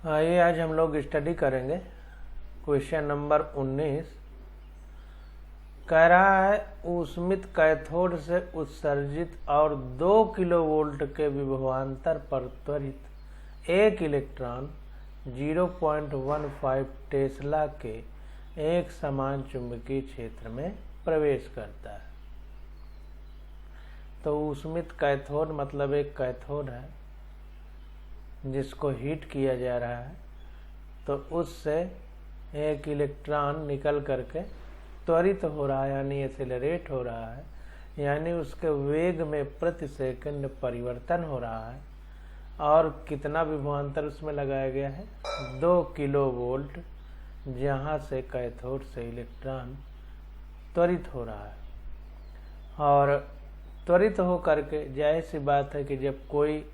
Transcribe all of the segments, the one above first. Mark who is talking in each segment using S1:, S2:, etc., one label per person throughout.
S1: आइए आज हम लोग स्टडी करेंगे क्वेश्चन नंबर 19। कह रहा है ऊष्मित कैथोड से उत्सर्जित और 2 किलोवोल्ट के विभवांतर पर त्वरित एक इलेक्ट्रॉन 0.15 टेस्ला के एक समान चुंबकीय क्षेत्र में प्रवेश करता है। तो ऊष्मित कैथोड मतलब एक कैथोड है जिसको हीट किया जा रहा है, तो उससे एक इलेक्ट्रॉन निकल करके त्वरित हो रहा है, यानी एक्सेलरेट हो रहा है, यानी उसके वेग में प्रति सेकंड परिवर्तन हो रहा है। और कितना विभवांतर उसमें लगाया गया है? 2 किलोवोल्ट, जहाँ से कैथोड से इलेक्ट्रॉन त्वरित हो रहा है। और त्वरित हो करके जाहिर सी बात है कि जब कोई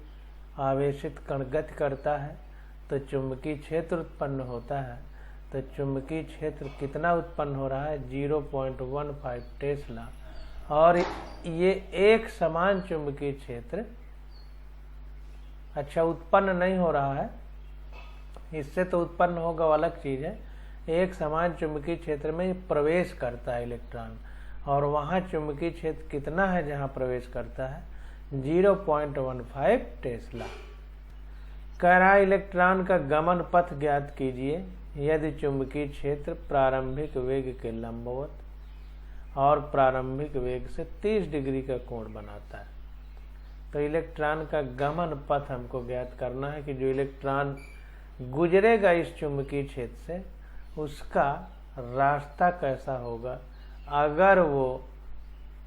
S1: आवेशित कण गति करता है तो चुंबकीय क्षेत्र उत्पन्न होता है। तो चुंबकीय क्षेत्र कितना उत्पन्न हो रहा है? 0.15 टेस्ला। और ये एक समान चुंबकीय क्षेत्र उत्पन्न नहीं हो रहा है, इससे तो उत्पन्न होगा वो अलग चीज है। एक समान चुंबकीय क्षेत्र में प्रवेश करता है इलेक्ट्रॉन, और वहाँ चुंबकीय क्षेत्र कितना है जहाँ प्रवेश करता है? 0.15 टेस्ला। कह रहा है इलेक्ट्रॉन का गमन पथ ज्ञात कीजिए यदि चुंबकीय क्षेत्र प्रारंभिक वेग के लंबवत और प्रारंभिक वेग से 30 डिग्री का कोण बनाता है। तो इलेक्ट्रॉन का गमन पथ हमको ज्ञात करना है कि जो इलेक्ट्रॉन गुजरेगा इस चुंबकीय क्षेत्र से, उसका रास्ता कैसा होगा अगर वो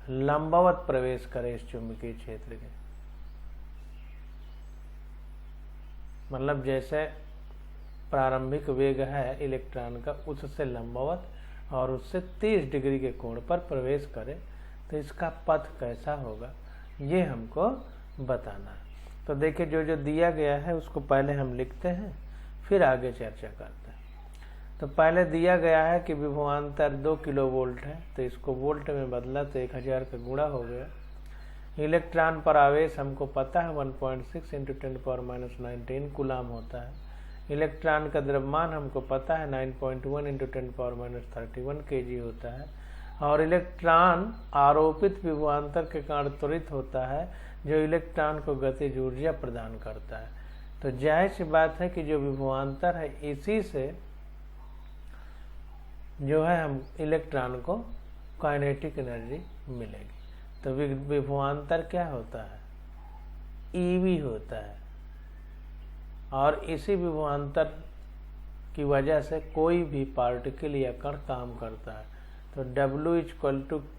S1: लंबवत प्रवेश करे इस चुंबकीय क्षेत्र के। मतलब जैसे प्रारंभिक वेग है इलेक्ट्रॉन का, उससे लंबवत और उससे 30 डिग्री के कोण पर प्रवेश करे, तो इसका पथ कैसा होगा ये हमको बताना है। तो देखिए जो जो दिया गया है उसको पहले हम लिखते हैं, फिर आगे चर्चा करते हैं। तो पहले दिया गया है कि विभवांतर 2 किलोवोल्ट है, तो इसको वोल्ट में बदला तो 1000 का गुणा हो गया। इलेक्ट्रॉन पर आवेश हमको पता है 1.6 × 10⁻19 कूलाम होता है। इलेक्ट्रॉन का द्रव्यमान हमको पता है 9.1 × 10⁻31 kg होता है। और इलेक्ट्रॉन आरोपित विभवांतर के कारण त्वरित होता है, जो इलेक्ट्रॉन को गतिज ऊर्जा प्रदान करता है। तो जाहिर सी बात है कि जो विभवांतर है इसी से जो है हम इलेक्ट्रॉन को काइनेटिक एनर्जी मिलेगी। तो विभवांतर क्या होता है? ईवी होता है। और इसी विभवांतर की वजह से कोई भी पार्टिकल या कण काम करता है। तो W =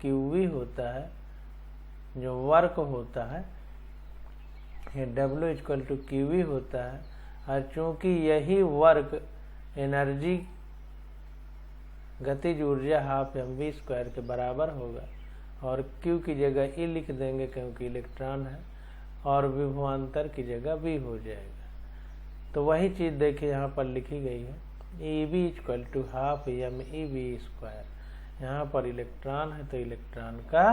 S1: QV होता है जो वर्क होता है, ये W = QV होता है। और चूंकि यही वर्क एनर्जी गतिज ऊर्जा ½ mv² के बराबर होगा, और Q की जगह E लिख देंगे क्योंकि इलेक्ट्रॉन है, और विभवांतर की जगह V हो जाएगा। तो वही चीज़ देखिए यहाँ पर लिखी गई है, EV = ½ mev²। यहाँ पर इलेक्ट्रॉन है तो इलेक्ट्रॉन का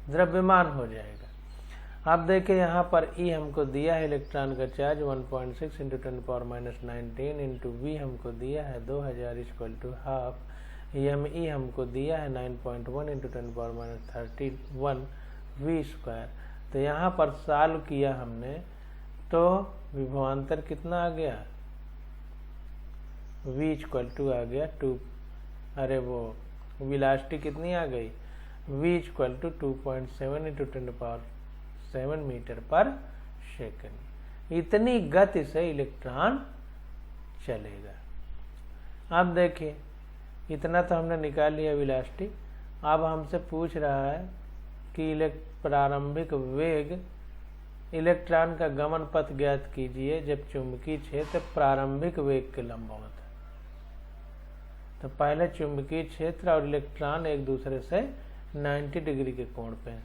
S1: द्रव्यमान हो जाएगा। अब देखिए यहाँ पर E हमको दिया है इलेक्ट्रॉन का चार्ज 1.6 × 10⁻19 × V हमको दिया है 2000 = ½ me हमको दिया है 9.1 × 10⁻31 v²। तो यहाँ पर सॉल्व किया हमने तो विभवांतर कितना आ गया? V = आ गया 2, अरे वो वेलोसिटी कितनी आ गई? V = 2.7 × 10⁻7 मीटर पर सेकंड। इतनी गति से इलेक्ट्रॉन चलेगा। अब देखिए इतना तो हमने निकाल लिया वेलोसिटी। अब हमसे पूछ रहा है कि प्रारंभिक वेग, इलेक्ट्रॉन का गमन पथ ज्ञात कीजिए जब चुंबकीय क्षेत्र प्रारंभिक वेग के लंबवत है। तो पहले चुंबकीय क्षेत्र और इलेक्ट्रॉन एक दूसरे से 90 डिग्री के कोण पे हैं,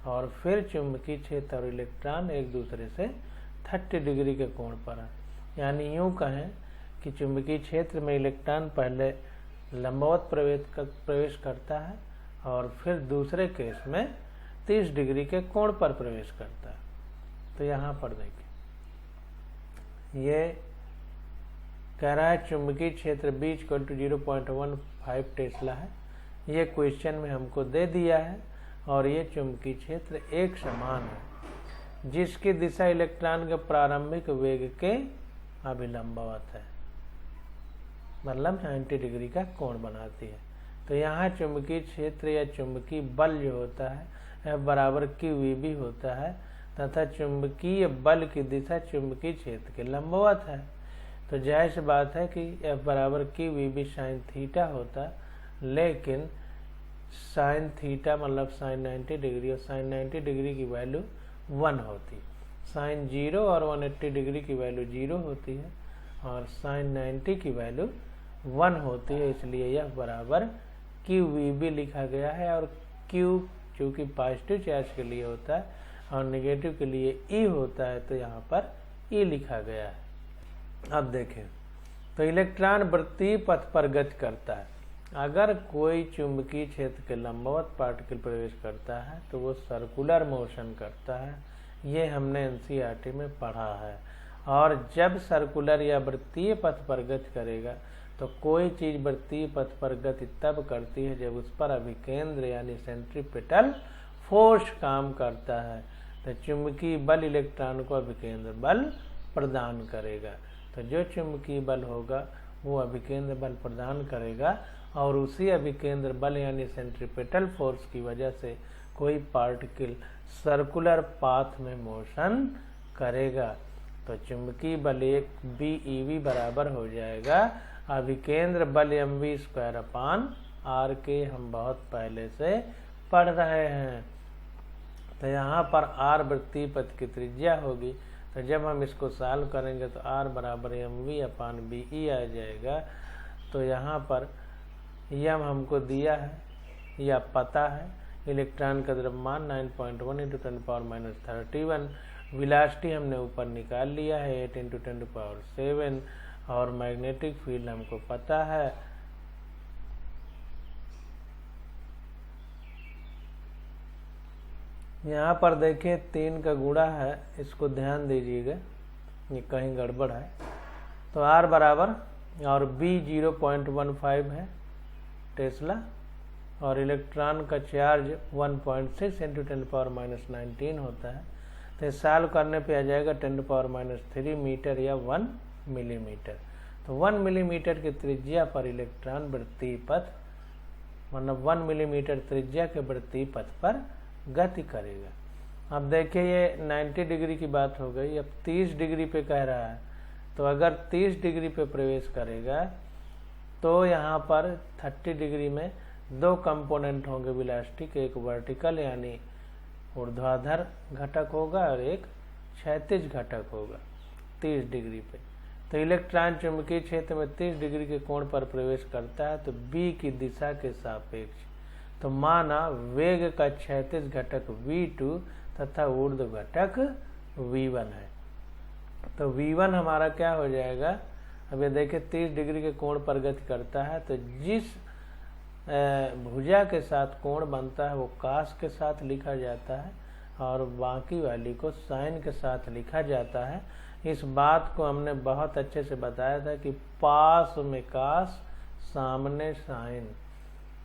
S1: और फिर चुंबकीय क्षेत्र और इलेक्ट्रॉन एक दूसरे से 30 डिग्री के कोण पर है। यानी यूं कहें कि चुंबकीय क्षेत्र में इलेक्ट्रॉन पहले लंबवत प्रवेश करता है, और फिर दूसरे केस में 30 डिग्री के कोण पर प्रवेश करता है। तो यहाँ पर देखिए ये कह रहा है चुंबकीय क्षेत्र B = 0.15 टेस्ला है। ये क्वेश्चन में हमको दे दिया है और ये चुंबकीय क्षेत्र एक समान है जिसकी दिशा इलेक्ट्रॉन के प्रारंभिक वेग के अभिलंबवत है, मतलब 90 डिग्री का कोण बनाती है। तो यहाँ चुंबकीय क्षेत्र या चुंबकीय बल जो होता है F = QEB होता है तथा चुंबकीय बल की दिशा चुंबकीय क्षेत्र के लंबवत है। तो जाहिर सी बात है कि F = QEB sin थीटा होता, लेकिन sin थीटा मतलब sin 90 डिग्री और sin 90 डिग्री की वैल्यू 1 होती, sin 0 और 180 डिग्री की वैल्यू 0 होती है और sin 90 की वैल्यू 1 होती है, इसलिए यह बराबर QEB लिखा गया है। और Q चूँकि पॉजिटिव चार्ज के लिए होता है और नेगेटिव के लिए E होता है, तो यहाँ पर E लिखा गया है। अब देखें, तो इलेक्ट्रॉन वृत्तीय पथ पर गति करता है। अगर कोई चुंबकीय क्षेत्र के लंबवत पार्टिकल प्रवेश करता है तो वो सर्कुलर मोशन करता है, ये हमने NCERT में पढ़ा है। और जब सर्कुलर या वृत्तीय पथ पर गति करेगा तो कोई चीज़ वृत्तीय पथ पर गति तब करती है जब उस पर अभिकेंद्र यानी सेंट्रीपिटल फोर्स काम करता है। तो चुंबकीय बल इलेक्ट्रॉन को अभिकेंद्र बल प्रदान करेगा। तो जो चुंबकीय बल होगा वो अभिकेंद्र बल प्रदान करेगा और उसी अभिकेंद्र बल यानी सेंट्रीपिटल फोर्स की वजह से कोई पार्टिकल सर्कुलर पाथ में मोशन करेगा। तो चुंबकीय बल एक BeV बराबर हो जाएगा अभिकेंद्र बल mv²/r के, हम बहुत पहले से पढ़ रहे हैं। तो यहाँ पर r वृत्तीय पथ की त्रिज्या होगी, तो जब हम इसको सॉल्व करेंगे तो r = mv/be आ जाएगा। तो यहाँ पर यम हमको दिया है या पता है, इलेक्ट्रॉन का द्रव्यमान 9.1 × 10⁻31, वेलोसिटी हमने ऊपर निकाल लिया है 8 × 10⁻7 और मैग्नेटिक फील्ड हमको पता है। यहाँ पर देखिए 3 का गुणा है, इसको ध्यान दीजिएगा, ये कहीं गड़बड़ है। तो R बराबर और B 0.15 है टेस्ला और इलेक्ट्रॉन का चार्ज 1.6 × 10⁻19 होता है। तो सॉल्व करने पे आ जाएगा 10⁻³ मीटर या 1 मिलीमीटर। तो 1 मिलीमीटर की त्रिज्या पर इलेक्ट्रॉन वृत्तीय पथ मतलब 1 मिलीमीटर त्रिज्या के वृत्तीय पथ पर गति करेगा। अब देखिए ये 90 डिग्री की बात हो गई, अब 30 डिग्री पे कह रहा है। तो अगर 30 डिग्री पे प्रवेश करेगा तो यहाँ पर 30 डिग्री में 2 कंपोनेंट होंगे वेलोसिटी के, एक वर्टिकल यानी ऊर्ध्वाधर घटक होगा और एक क्षैतिज घटक होगा 30 डिग्री पे। तो इलेक्ट्रॉन चुंबकीय क्षेत्र में 30 डिग्री के कोण पर प्रवेश करता है तो B की दिशा के सापेक्ष, तो माना वेग का क्षैतिज घटक V2 तथा ऊर्ध्व घटक V1 है। तो V1 हमारा क्या हो जाएगा, अब ये देखिए 30 डिग्री के कोण पर गति करता है, तो जिस भुजा के साथ कोण बनता है वो कास के साथ लिखा जाता है और बाकी वाली को साइन के साथ लिखा जाता है। इस बात को हमने बहुत अच्छे से बताया था कि पास में कास सामने साइन,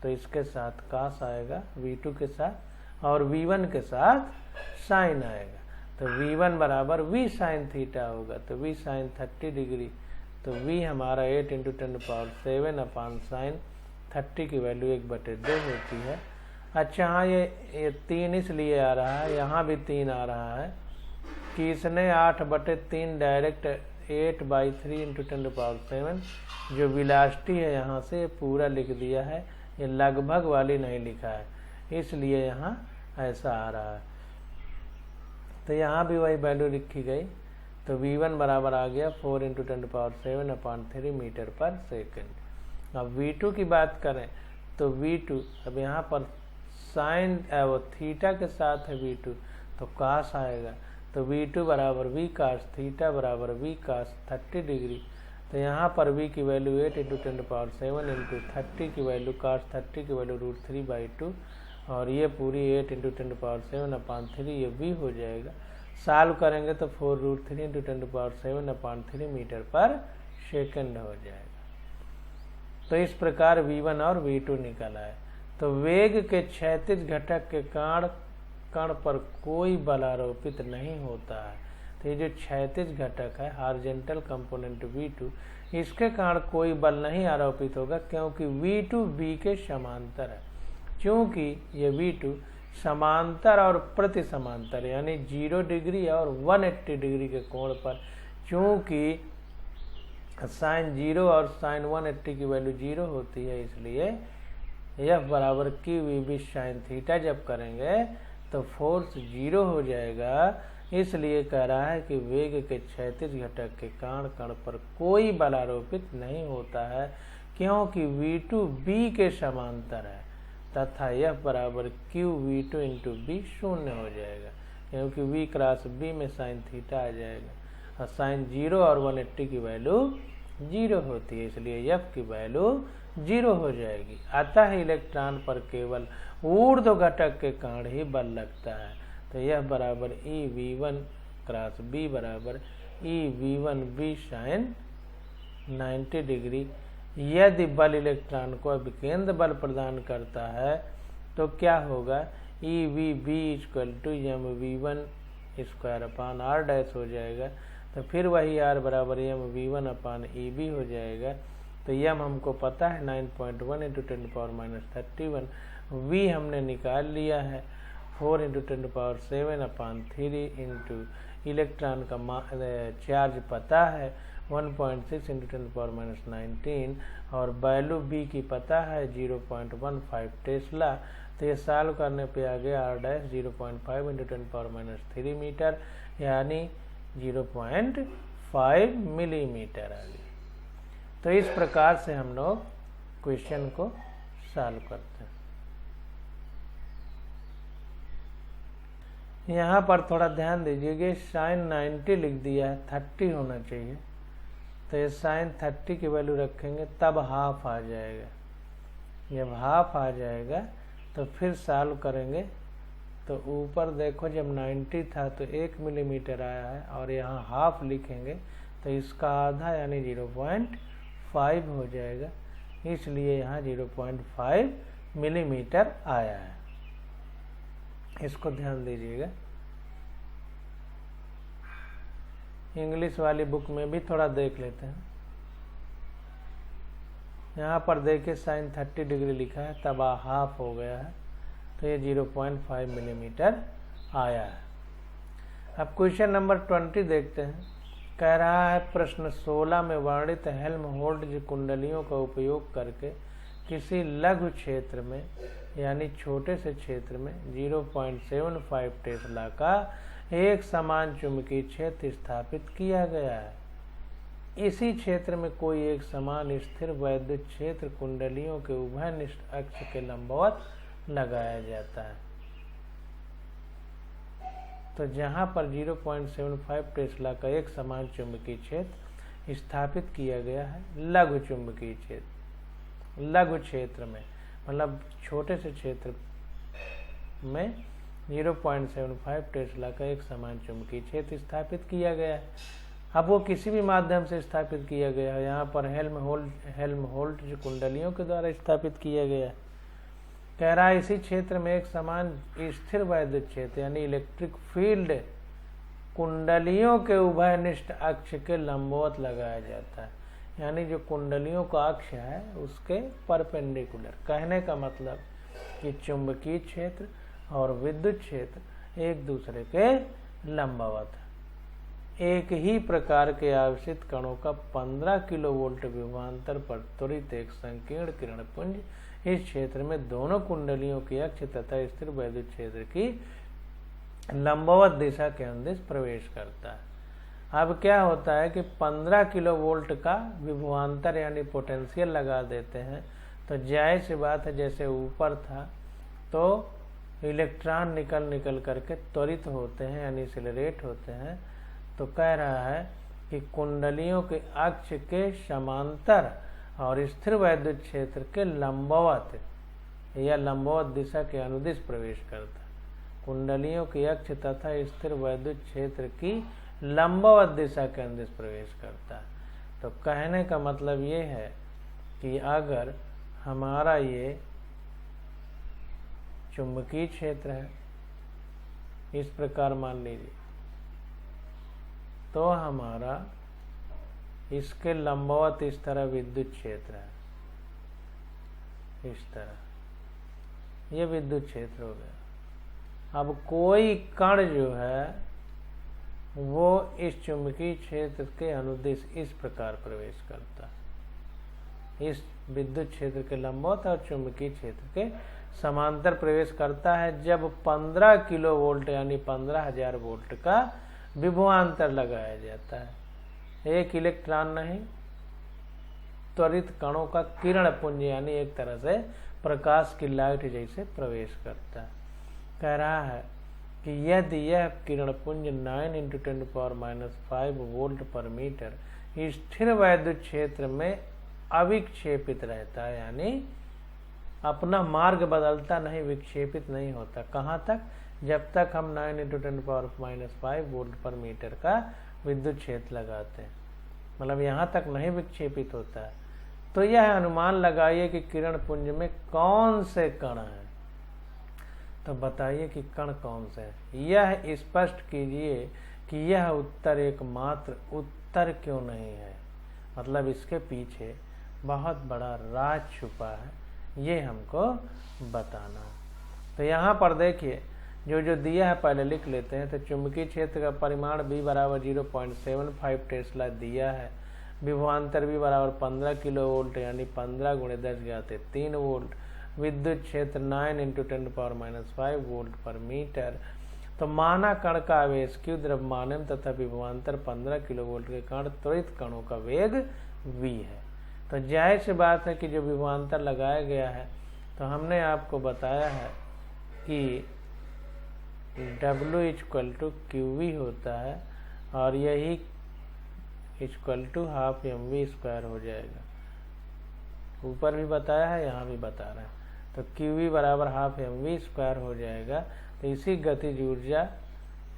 S1: तो इसके साथ कास आएगा V2 के साथ और V1 के साथ साइन आएगा। तो V1 बराबर V sin थीटा होगा, तो V sin 30 डिग्री, तो V हमारा 8 × 10⁻7 sin 30 की वैल्यू 1/2 होती है। अच्छा हाँ, ये 3 इसलिए आ रहा है, यहाँ भी 3 आ रहा है कि इसने 8/3 डायरेक्ट 8/3 × 10⁻7 जो वेलोसिटी है यहाँ से पूरा लिख दिया है, ये लगभग वाली नहीं लिखा है, इसलिए यहाँ ऐसा आ रहा है। तो यहाँ भी वही वैल्यू लिखी गई, तो V1 बराबर आ गया 4 × 10⁻7/3 मीटर पर सेकेंड। अब V2 की बात करें तो V2 अब यहाँ पर साइन वो थीटा के साथ है V2, तो कास आएगा, तो V2 बराबर V cos थीटा बराबर V cos 30 डिग्री। तो यहाँ पर V की वैल्यू 8 × 10⁻7 इंटू 30 की वैल्यू cos 30 की वैल्यू √3/2 और ये पूरी 8 × 10⁻7/3 ये V हो जाएगा। सॉल्व करेंगे तो 4√3 × 10⁻7/3 मीटर पर सेकंड हो जाएगा। तो इस प्रकार v1 और v2 निकल आए। तो वेग के क्षैतिज घटक के कण पर कोई बल आरोपित नहीं होता है। तो ये जो क्षैतिज घटक है हॉरिजॉन्टल कंपोनेंट v2, इसके कारण कोई बल नहीं आरोपित होगा क्योंकि v2 b के समांतर है। क्योंकि ये v2 समांतर और प्रति समांतर यानी 0 डिग्री और 180 डिग्री के कोण पर, चूंकि साइन 0 और साइन 180 की वैल्यू 0 होती है, इसलिए F बराबर QVB साइन थीटा जब करेंगे तो फोर्स 0 हो जाएगा। इसलिए कह रहा है कि वेग के क्षैतिज घटक के कारण कण पर कोई बल आरोपित नहीं होता है क्योंकि v2 b के समांतर है तथा F बराबर QV2 इंटू b शून्य हो जाएगा क्योंकि v क्रॉस b में साइन थीटा आ जाएगा और साइन 0 और 180 की वैल्यू 0 होती है, इसलिए F की वैल्यू 0 हो जाएगी। अतः इलेक्ट्रॉन पर केवल ऊर्ध्व घटक के कारण ही बल लगता है। तो यह बराबर EV1 क्रॉस B बराबर EV1B साइन 90 डिग्री। यदि बल इलेक्ट्रॉन को अभिकेंद्र बल प्रदान करता है तो क्या होगा, EVB equal to mv1 square upon r dash हो जाएगा। तो फिर वही r बराबर mv1 अपान EB हो जाएगा। तो यम हमको पता है 9.1 इंटू 10⁻31, v हमने निकाल लिया है 4 इंटू 10⁻7 अपान 3 इंटू इलेक्ट्रॉन का चार्ज पता है 1.6 इंटू 10⁻19 और वैल्यू b की पता है 0.15 टेस्ला। तो ये सॉल्व करने पे आ गया r डैश 0.5 इंटू 10⁻³ मीटर यानी 0.5 मिलीमीटर आ गया। तो इस प्रकार से हम लोग क्वेश्चन को सॉल्व करते हैं। यहाँ पर थोड़ा ध्यान दीजिएगा, साइन 90 लिख दिया है, 30 होना चाहिए। तो ये साइन 30 की वैल्यू रखेंगे तब हाफ आ जाएगा। जब हाफ आ जाएगा तो फिर सॉल्व करेंगे तो ऊपर देखो जब 90 था तो 1 मिलीमीटर आया है और यहाँ हाफ लिखेंगे तो इसका आधा यानी 0.5 हो जाएगा, इसलिए यहाँ 0.5 मिलीमीटर आया है। इसको ध्यान दीजिएगा। इंग्लिश वाली बुक में भी थोड़ा देख लेते हैं। यहाँ पर देखिए साइन 30 डिग्री लिखा है तब हाफ हो गया है, तो ये 0.5 मिलीमीटर आया है। अब क्वेश्चन नंबर 20 देखते हैं। कह रहा है प्रश्न 16 में वर्णित हेल्महोल्ट्ज कुंडलियों का उपयोग करके किसी लघु क्षेत्र में यानी छोटे से क्षेत्र में 0.75 टेस्ला का एक समान चुंबकीय क्षेत्र स्थापित किया गया है। इसी क्षेत्र में कोई एक समान स्थिर वैद्युत क्षेत्र कुंडलियों के उभयनिष्ठ अक्ष के लंबवत लगाया जाता है। तो जहां पर 0.75 टेस्ला का एक समान चुंबकीय क्षेत्र स्थापित किया गया है लघु चुंबकीय क्षेत्र, लघु क्षेत्र में मतलब छोटे से क्षेत्र में 0.75 टेस्ला का एक समान चुंबकीय क्षेत्र स्थापित किया गया है। अब वो किसी भी माध्यम से स्थापित किया गया है, यहाँ पर हेल्महोल्ट्ज कुंडलियों के द्वारा स्थापित किया गया है। कह रहा है इसी क्षेत्र में एक समान स्थिर वैद्युत क्षेत्र यानी इलेक्ट्रिक फील्ड कुंडलियों के उभयनिष्ठ अक्ष के लंबवत लगाया जाता है, यानी जो कुंडलियों का अक्ष है उसके परपेंडिकुलर। कहने का मतलब कि चुंबकीय क्षेत्र और विद्युत क्षेत्र एक दूसरे के लंबवत है। एक ही प्रकार के आवेशित कणों का 15 किलोवोल्ट विभवांतर पर त्वरित एक संकीर्ण किरण पुंज इस क्षेत्र में दोनों कुंडलियों की अक्ष तथा स्थिर वैद्युत क्षेत्र की लंबवत दिशा के अनुदिश प्रवेश करता है। अब क्या होता है कि 15 किलोवोल्ट का विभवांतर यानी पोटेंशियल लगा देते हैं, तो जाहिर सी बात है जैसे ऊपर था तो इलेक्ट्रॉन निकल करके त्वरित होते हैं यानी एक्सेलरेट होते हैं। तो कह रहा है कि कुंडलियों के अक्ष के समांतर और स्थिर वैद्युत क्षेत्र के लंबवत या लंबवत दिशा के अनुदिश प्रवेश करता है। कुंडलियों के अक्ष तथा स्थिर वैद्युत क्षेत्र की लंबवत दिशा के अनुदिश प्रवेश करता है। तो कहने का मतलब ये है कि अगर हमारा ये चुंबकीय क्षेत्र है, इस प्रकार मान लीजिए, तो हमारा इसके लंबवत इस तरह विद्युत क्षेत्र है, इस तरह ये विद्युत क्षेत्र हो गया। अब कोई कण जो है वो इस चुंबकीय क्षेत्र के अनुदिश इस प्रकार प्रवेश करता है, इस विद्युत क्षेत्र के लंबवत और चुंबकीय क्षेत्र के समांतर प्रवेश करता है जब 15 किलो वोल्ट यानी 15,000 वोल्ट का विभवांतर लगाया जाता है। एक इलेक्ट्रॉन नहीं, त्वरित कणों का किरण पुंज यानी एक तरह से प्रकाश की लाइट जैसे प्रवेश करता है। कह रहा है कि यदि यह किरण पुंज 9 × 10⁻⁵ वोल्ट पर मीटर स्थिर वैद्युत क्षेत्र में अविक्षेपित रहता है, यानी अपना मार्ग बदलता नहीं, विक्षेपित नहीं होता। कहाँ तक? जब तक हम 9 × 10⁻⁵ वोल्ट पर मीटर का विद्युत क्षेत्र लगाते हैं, मतलब यहाँ तक नहीं विक्षेपित होता है। तो यह अनुमान लगाइए कि किरण पुंज में कौन से कण हैं। तो बताइए कि कण कौन से हैं। यह स्पष्ट कीजिए कि यह उत्तर एकमात्र उत्तर क्यों नहीं है, मतलब इसके पीछे बहुत बड़ा राज छुपा है, ये हमको बताना है। तो यहाँ पर देखिए जो दिया है पहले लिख लेते हैं। तो चुंबकीय क्षेत्र का परिमाण B = 0.75 टेस्ला दिया है, विभवांतर B = 15 किलो वोल्ट यानी 15 × 10⁻³ वोल्ट, विद्युत क्षेत्र 9 × 10⁻⁵ वोल्ट पर मीटर। तो माना कण का आवेश Q द्रव्यमान तथा विभवांतर 15 किलो वोल्ट के कण त्वरित कणों का वेग V है। तो जाहिर सी बात है कि जो विभवांतर लगाया गया है, तो हमने आपको बताया है कि W = QV होता है और यही ½ mv² हो जाएगा। ऊपर भी बताया है, यहाँ भी बता रहे हैं। तो QV = ½ mv² हो जाएगा। तो इसी गतिज ऊर्जा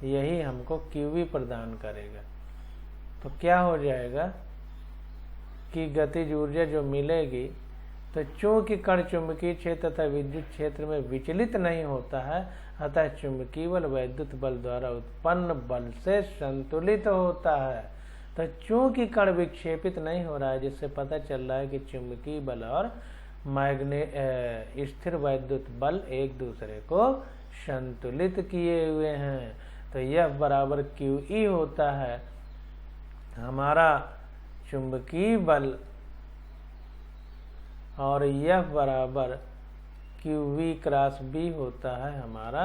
S1: यही हमको QV प्रदान करेगा। तो क्या हो जाएगा कि गतिज ऊर्जा जो मिलेगी, तो चूंकि कण चुंबकीय क्षेत्र तथा विद्युत क्षेत्र में विचलित नहीं होता है, अतः चुंबकीय बल वैद्युत बल द्वारा उत्पन्न बल से संतुलित होता है। तो चूंकि कण विक्षेपित नहीं हो रहा है, जिससे पता चल रहा है कि चुंबकीय बल और स्थिर वैद्युत बल एक दूसरे को संतुलित किए हुए हैं। तो F = QE होता है हमारा चुंबकीय बल और F = QV×B होता है हमारा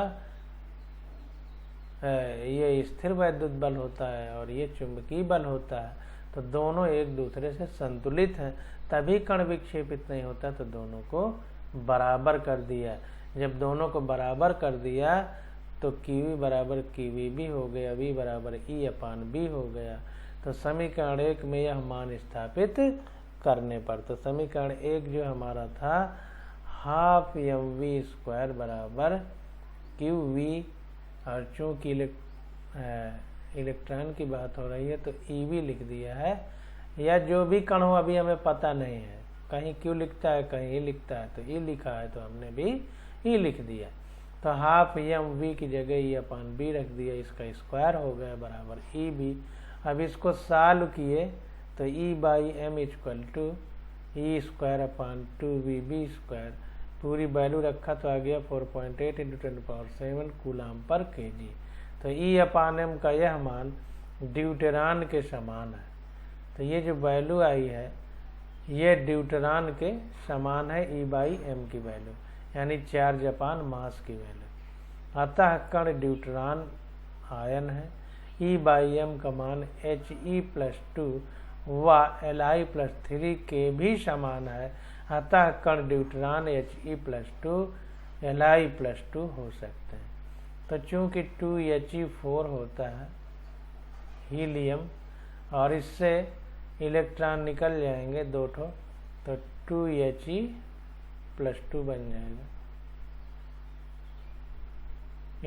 S1: ये स्थिर वैद्युत बल होता है और ये चुंबकीय बल होता है। तो दोनों एक दूसरे से संतुलित हैं, तभी कण विक्षेपित नहीं होता। तो दोनों को बराबर कर दिया। जब दोनों को बराबर कर दिया तो QV = QVB हो गया, V = E/B हो गया। तो समीकरण 1 में यह मान स्थापित करने पर, तो समीकरण 1 जो हमारा था ½ mv² = QV, और चूंकि इलेक्ट्रॉन की बात हो रही है तो EV लिख दिया है, या जो भी कण हो अभी हमें पता नहीं है, कहीं Q लिखता है कहीं E लिखता है, तो E लिखा है तो हमने भी E लिख दिया। तो ½ mv की जगह E/B रख दिया, इसका स्क्वायर हो गया बराबर EB। अब इसको सॉल्व किए तो E/m = E²/2VB², पूरी वैल्यू रखा तो आ गया 4.8 × 10⁻⁷ कूलाम पर kg। तो E/m का यह मान ड्यूटेरॉन के समान है। तो ये जो वैल्यू आई है ये ड्यूटेरॉन के समान है E/m की वैल्यू, यानी चार्ज/मास की वैल्यू। अतः कण ड्यूटेरॉन आयन है। E/m का मान He+2 व Li+3 के भी समान है। अतः कण ड्यूटेरॉन He+2 Li+2 हो सकते हैं। तो चूंकि 2He4 होता है हीलियम, और इससे इलेक्ट्रॉन निकल जाएंगे 2 ठो, तो 2He+2 बन जाएगा।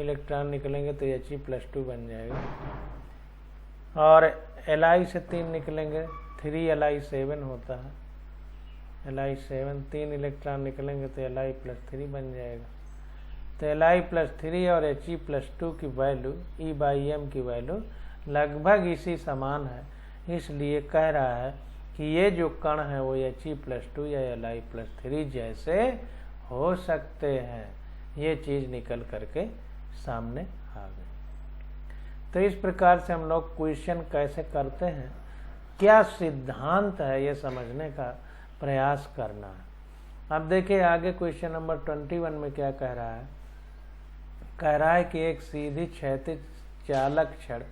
S1: इलेक्ट्रॉन निकलेंगे तो He+2 बन जाएगा, और Li से 3 निकलेंगे Li7 होता है। Li7 3 इलेक्ट्रॉन निकलेंगे तो Li+3 बन जाएगा। तो Li+3 और He+2 की वैल्यू E/m की वैल्यू लगभग इसी समान है, इसलिए कह रहा है कि ये जो कण है वो He+2 या Li+3 जैसे हो सकते हैं। ये चीज़ निकल करके सामने आ गई। तो इस प्रकार से हम लोग क्वेश्चन कैसे करते हैं, क्या सिद्धांत है, ये समझने का प्रयास करना है। अब देखिए आगे क्वेश्चन नंबर 21 में क्या कह रहा है। कह रहा है कि एक सीधी क्षैतिज चालक छड़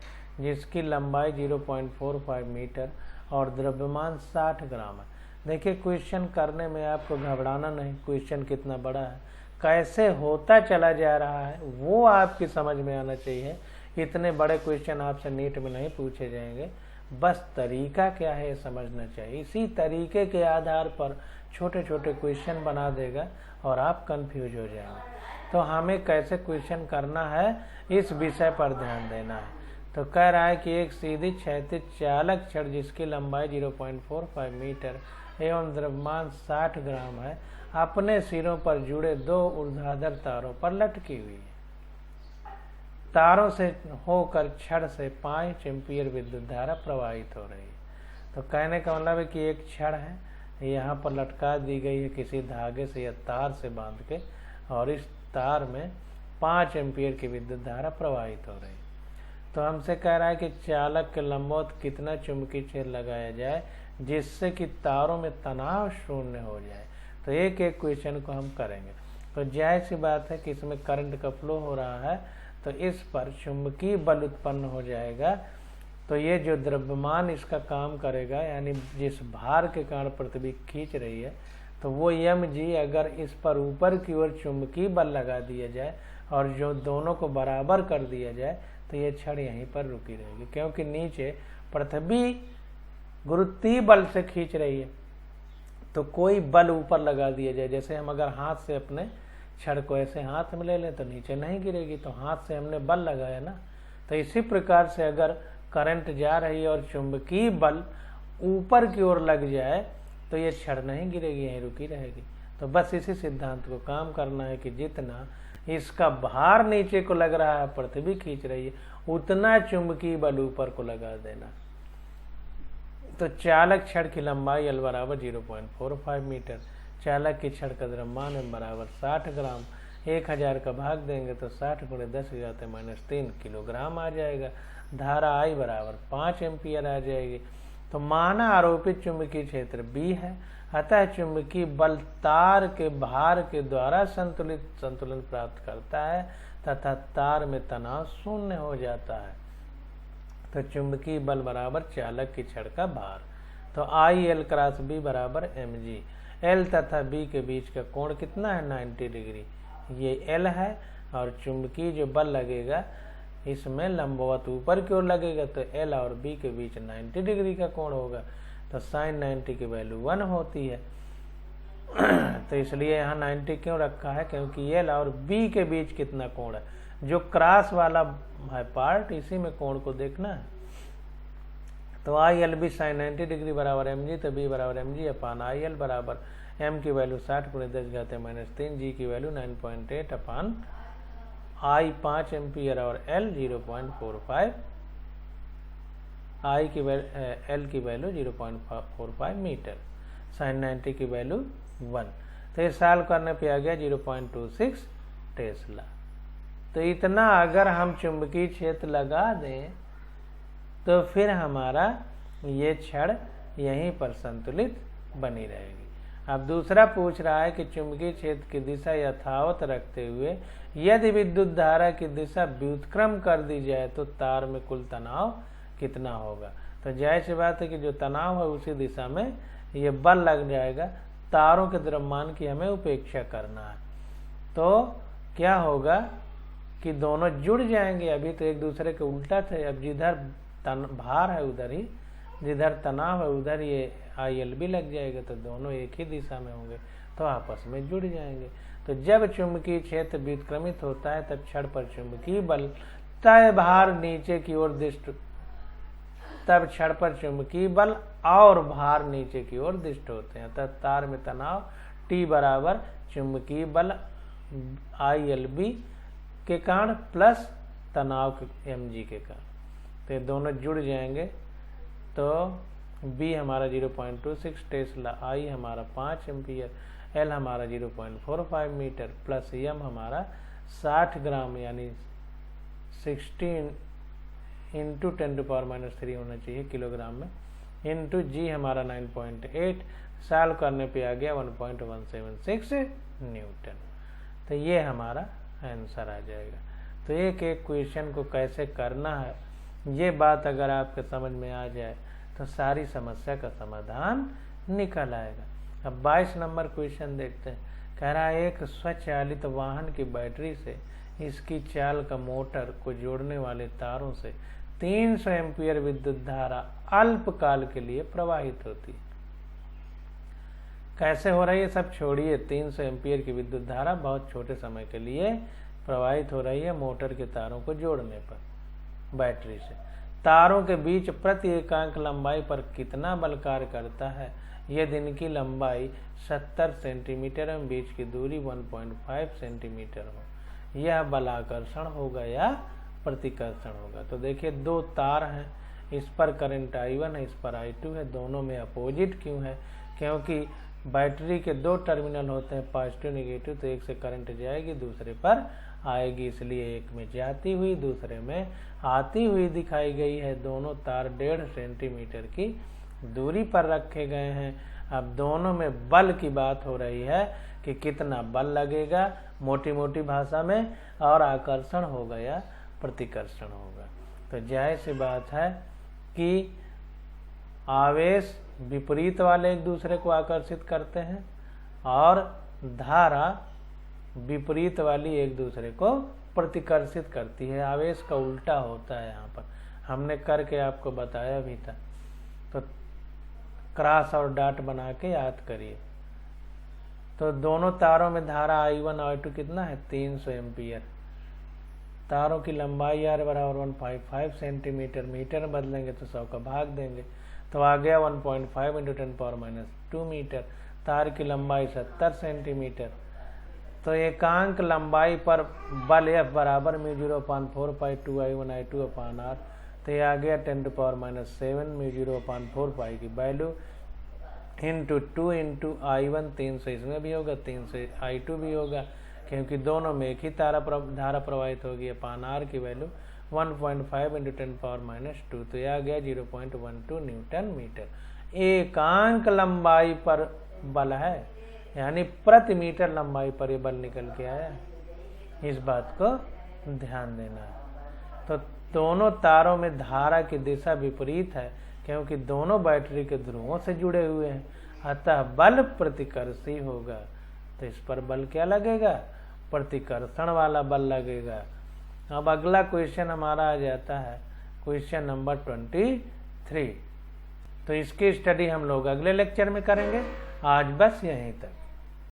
S1: जिसकी लंबाई 0.45 मीटर और द्रव्यमान 60 ग्राम है। देखिए क्वेश्चन करने में आपको घबराना नहीं, क्वेश्चन कितना बड़ा है, कैसे होता चला जा रहा है वो आपकी समझ में आना चाहिए। इतने बड़े क्वेश्चन आपसे नीट में नहीं पूछे जाएंगे, बस तरीका क्या है ये समझना चाहिए। इसी तरीके के आधार पर छोटे छोटे क्वेश्चन बना देगा और आप कंफ्यूज हो जाएंगे। तो हमें कैसे क्वेश्चन करना है इस विषय पर ध्यान देना है। तो कह रहा है कि एक सीधी क्षैतिज चालक छड़ जिसकी लंबाई 0.45 मीटर एवं द्रव्यमान 60 ग्राम है अपने सिरों पर जुड़े 2 ऊर्ध्वाधर तारों पर लटकी हुई है। तारों से होकर छड़ से 5 एम्पीयर विद्युत धारा प्रवाहित हो रही है। तो कहने का मतलब है कि एक छड़ है, यहाँ पर लटका दी गई है किसी धागे से या तार से बांध के, और इस तार में 5 एम्पीयर की विद्युत धारा प्रवाहित हो रही है। तो हमसे कह रहा है कि चालक के लंबवत कितना चुंबकीय क्षेत्र लगाया जाए जिससे कि तारों में तनाव शून्य हो जाए। तो एक एक क्वेश्चन को हम करेंगे। तो जाहिर सी बात है कि इसमें करंट का फ्लो हो रहा है, तो इस पर चुंबकीय बल उत्पन्न हो जाएगा। तो ये जो द्रव्यमान इसका काम करेगा, यानी जिस भार के कारण पृथ्वी खींच रही है, तो वो mg अगर इस पर ऊपर की ओर चुंबकीय बल लगा दिया जाए और जो दोनों को बराबर कर दिया जाए तो ये छड़ यहीं पर रुकी रहेगी, क्योंकि नीचे पृथ्वी गुरुत्वीय बल से खींच रही है। तो कोई बल ऊपर लगा दिया जाए, जैसे हम अगर हाथ से अपने छड़ को ऐसे हाथ में ले लें तो नीचे नहीं गिरेगी, तो हाथ से हमने बल लगाया ना। तो इसी प्रकार से अगर करंट जा रही है और चुंबकीय बल ऊपर की ओर लग जाए तो ये छड़ नहीं गिरेगी, यहीं रुकी रहेगी। तो बस इसी सिद्धांत को काम करना है कि जितना इसका भार नीचे को लग रहा है, पृथ्वी खींच रही है, उतना चुंबकीय बल ऊपर को लगा देना। तो चालक छड़ की लंबाई L बराबर 0.45 मीटर, चालक की छड़ का द्रव्यमान M बराबर 60 ग्राम, 1000 का भाग देंगे तो 60 × 10⁻³ किलोग्राम आ जाएगा। धारा I बराबर 5 एम्पियर आ जाएगी। तो माना आरोपित चुंबकीय क्षेत्र B है, अतः चुंबकीय बल तार के भार के द्वारा संतुलन प्राप्त करता है तथा तार में तनाव शून्य हो जाता है। तो चुंबकीय बल बराबर चालक की छड़ का भार। तो I L × B बराबर mg। L तथा B के बीच का कोण कितना है? 90 डिग्री। ये L है और चुंबकीय जो बल लगेगा इसमें लंबवत ऊपर की ओर लगेगा, तो L और B के बीच 90 डिग्री का कोण होगा। तो sin 90 की वैल्यू 1 होती है। तो इसलिए यहाँ 90 क्यों रखा है? क्योंकि L और B के बीच कितना कोण है, जो क्रॉस वाला है पार्ट, इसी में कोण को देखना है। तो I L B sin 90 degree बराबर mg, तो B बराबर mg अपान I L बराबर m की वैल्यू 60 × 10⁻³ g की वैल्यू 9.8 अपान I 5 एम्पियर और L 0.45, I की L की वैल्यू 0.45 मीटर, sin 90 की वैल्यू 1। तो ये सॉल्व करने पे आ गया 0.26 टेस्ला। तो इतना अगर हम चुंबकीय क्षेत्र लगा दें तो फिर हमारा ये छड़ यहीं पर संतुलित बनी रहेगी। अब दूसरा पूछ रहा है कि चुंबकीय क्षेत्र की दिशा यथावत रखते हुए यदि विद्युत धारा की दिशा व्युत्क्रम कर दी जाए तो तार में कुल तनाव कितना होगा। तो जाहिर सी बात है कि जो तनाव है उसी दिशा में ये बल लग जाएगा। तारों के द्रव्यमान की हमें उपेक्षा करना है। तो क्या होगा कि दोनों जुड़ जाएंगे। अभी तो एक दूसरे के उल्टा थे, अब जिधर भार है उधर ही, जिधर तनाव है उधर ये IL भी लग जाएगा, तो दोनों एक ही दिशा में होंगे, तो आपस में जुड़ जाएंगे। तो जब चुंबकीय क्षेत्र व्युत्क्रमित होता है तब छड़ पर चुंबकीय बल तय भार नीचे की ओर तब छड़ पर चुंबकीय बल और भार नीचे की ओर दिष्ट होते हैं। अतः तार में तनाव T बराबर चुंबकीय बल ILB के कारण प्लस तनाव mg के कारण, तो ये दोनों जुड़ जाएंगे। तो B हमारा 0.26 टेस्ला, I हमारा 5 एम्पियर, L हमारा 0.45 मीटर प्लस m हमारा 60 ग्राम यानी 16 इंटू 10⁻³ होना चाहिए किलोग्राम में, इंटू G हमारा 9.8, सॉल्व करने पे आ गया 1.176 न्यूटन। तो ये हमारा आंसर आ जाएगा। तो एक एक क्वेश्चन को कैसे करना है, ये बात अगर आपके समझ में आ जाए तो सारी समस्या का समाधान निकल आएगा। अब 22 नंबर क्वेश्चन देखते हैं। कह रहा है एक स्वचालित वाहन की बैटरी से इसकी चाल का मोटर को जोड़ने वाले तारों से 300 एम्पीयर विद्युत धारा अल्पकाल के लिए प्रवाहित होती है। कैसे हो रही है सब छोड़िए, 300 एम्पीयर की विद्युत धारा बहुत छोटे समय के लिए प्रवाहित हो रही है मोटर के तारों को जोड़ने पर बैटरी से। तारों के बीच प्रति एकांक लंबाई पर कितना बल कार्य करता है यदि इनकी लंबाई 70 सेंटीमीटर एवं बीच की दूरी 1.5 सेंटीमीटर हो। यह बलाकर्षण होगा या प्रतिकर्षण होगा। तो देखिए दो तार हैं, इस पर करंट I1 है, इस पर I2 है, दोनों में अपोजिट क्यों है? क्योंकि बैटरी के दो टर्मिनल होते हैं पॉजिटिव नेगेटिव, तो एक से करंट जाएगी दूसरे पर आएगी, इसलिए एक में जाती हुई दूसरे में आती हुई दिखाई गई है। दोनों तार 1.5 सेंटीमीटर की दूरी पर रखे गए हैं। अब दोनों में बल की बात हो रही है कि कितना बल लगेगा मोटी मोटी भाषा में, और आकर्षण होगा या प्रतिकर्षण होगा। तो जाहिर सी बात है कि आवेश विपरीत वाले एक दूसरे को आकर्षित करते हैं और धारा विपरीत वाली एक दूसरे को प्रतिकर्षित करती है। आवेश का उल्टा होता है, यहाँ पर हमने करके आपको बताया भी था। तो क्रॉस और डॉट बना के याद करिए। तो दोनों तारों में धारा I1 और I2 कितना है 300 एम्पियर। तारों की लंबाई R बराबर 155 सेंटीमीटर, मीटर में बदलेंगे तो 100 का भाग देंगे, तो आ गया 1.5 × 10⁻² मीटर। तार की लंबाई 70 सेंटीमीटर। तो एकांक लंबाई पर बल F बराबर μ0/4π2I1I2/r। तो ये आ गया 10⁻7 μ0/4π की वैल्यू इंटू 2 इंटू I1 300, इसमें भी होगा 300 I2 भी होगा, क्योंकि दोनों में एक ही धारा प्रवाहित होगी। r की वैल्यू 1.5 × 10⁻², तो यह आ गया 0.12 न्यूटन मीटर। एकांक लंबाई पर बल है, यानी प्रति मीटर लंबाई पर ये बल निकल के आया। इस बात को ध्यान देना है। तो दोनों तारों में धारा की दिशा विपरीत है, क्योंकि दोनों बैटरी के ध्रुवों से जुड़े हुए हैं, अतः बल प्रतिकर्षी होगा। तो इस पर बल क्या लगेगा? प्रतिकर्षण वाला बल लगेगा। अब अगला क्वेश्चन हमारा आ जाता है क्वेश्चन नंबर 23। तो इसकी स्टडी हम लोग अगले लेक्चर में करेंगे। आज बस यहीं तक।